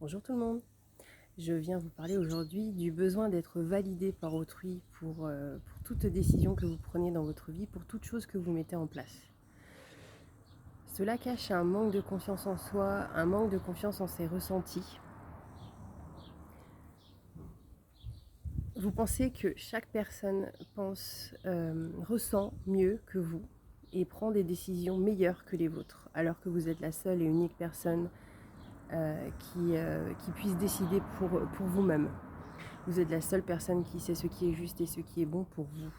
Bonjour tout le monde, je viens vous parler aujourd'hui du besoin d'être validé par autrui pour toute décision que vous prenez dans votre vie, pour toute chose que vous mettez en place. Cela cache un manque de confiance en soi, un manque de confiance en ses ressentis. Vous pensez que chaque personne ressent mieux que vous et prend des décisions meilleures que les vôtres, alors que vous êtes la seule et unique personne qui puisse décider pour vous-même. Vous êtes la seule personne qui sait ce qui est juste et ce qui est bon pour vous.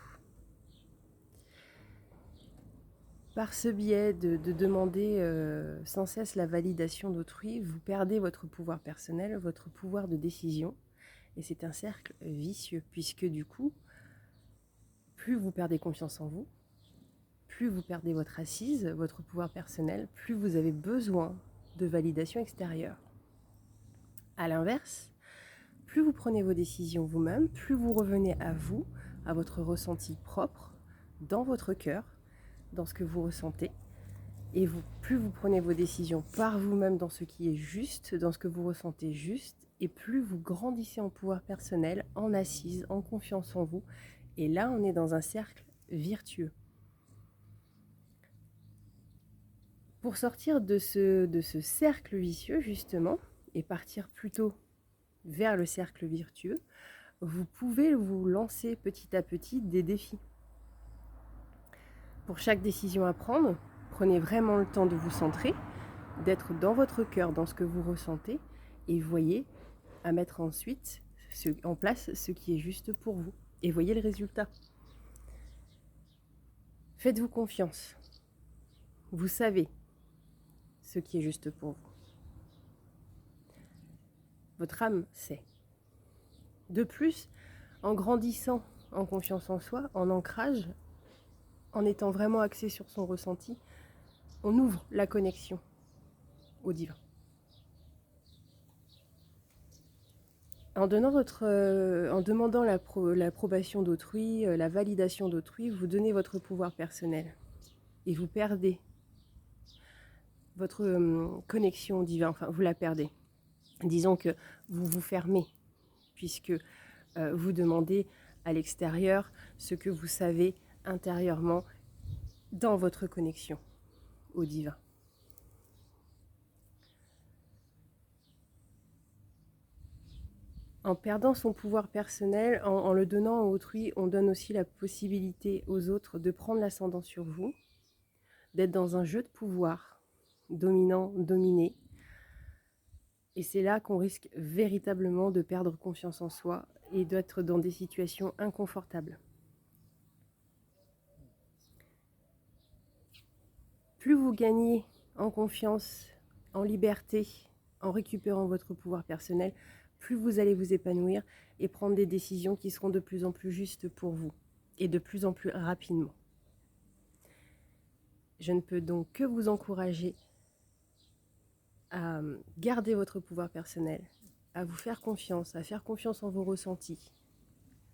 Par ce biais de demander sans cesse la validation d'autrui, vous perdez votre pouvoir personnel, votre pouvoir de décision. Et c'est un cercle vicieux, puisque du coup, plus vous perdez confiance en vous, plus vous perdez votre assise, votre pouvoir personnel, plus vous avez besoin de validation extérieure. A l'inverse, plus vous prenez vos décisions vous-même, plus vous revenez à vous, à votre ressenti propre, dans votre cœur, dans ce que vous ressentez, et plus vous prenez vos décisions par vous-même dans ce qui est juste, dans ce que vous ressentez juste, et plus vous grandissez en pouvoir personnel, en assise, en confiance en vous, et là on est dans un cercle vertueux. Pour sortir de ce cercle vicieux justement, et partir plutôt vers le cercle vertueux, vous pouvez vous lancer petit à petit des défis. Pour chaque décision à prendre, prenez vraiment le temps de vous centrer, d'être dans votre cœur, dans ce que vous ressentez, et voyez à mettre ensuite en place ce qui est juste pour vous. Et voyez le résultat. Faites-vous confiance. Vous savez ce qui est juste pour vous. Votre âme sait. De plus, en grandissant en confiance en soi, en ancrage, en étant vraiment axé sur son ressenti, on ouvre la connexion au divin. En demandant l'approbation d'autrui, la validation d'autrui, vous donnez votre pouvoir personnel et vous perdez votre connexion au divin, enfin vous la perdez. Disons que vous vous fermez puisque vous demandez à l'extérieur ce que vous savez intérieurement dans votre connexion au divin. En perdant son pouvoir personnel, en le donnant à autrui, on donne aussi la possibilité aux autres de prendre l'ascendant sur vous, d'être dans un jeu de pouvoir, dominant, dominé. Et c'est là qu'on risque véritablement de perdre confiance en soi et d'être dans des situations inconfortables. Plus vous gagnez en confiance, en liberté, en récupérant votre pouvoir personnel, plus vous allez vous épanouir et prendre des décisions qui seront de plus en plus justes pour vous et de plus en plus rapidement. Je ne peux donc que vous encourager à garder votre pouvoir personnel, à vous faire confiance, à faire confiance en vos ressentis,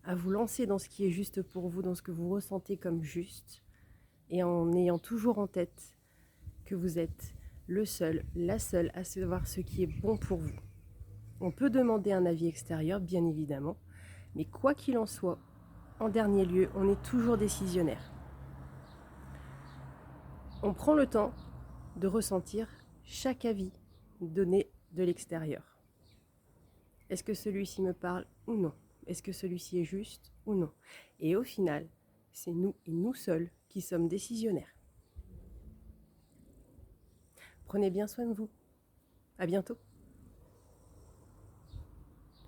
à vous lancer dans ce qui est juste pour vous, dans ce que vous ressentez comme juste, et en ayant toujours en tête que vous êtes le seul, la seule à savoir ce qui est bon pour vous. On peut demander un avis extérieur, bien évidemment, mais quoi qu'il en soit, en dernier lieu, on est toujours décisionnaire. On prend le temps de ressentir chaque avis donné de l'extérieur. Est-ce que celui-ci me parle ou non? Est-ce que celui-ci est juste ou non? Et au final, c'est nous et nous seuls qui sommes décisionnaires. Prenez bien soin de vous. À bientôt.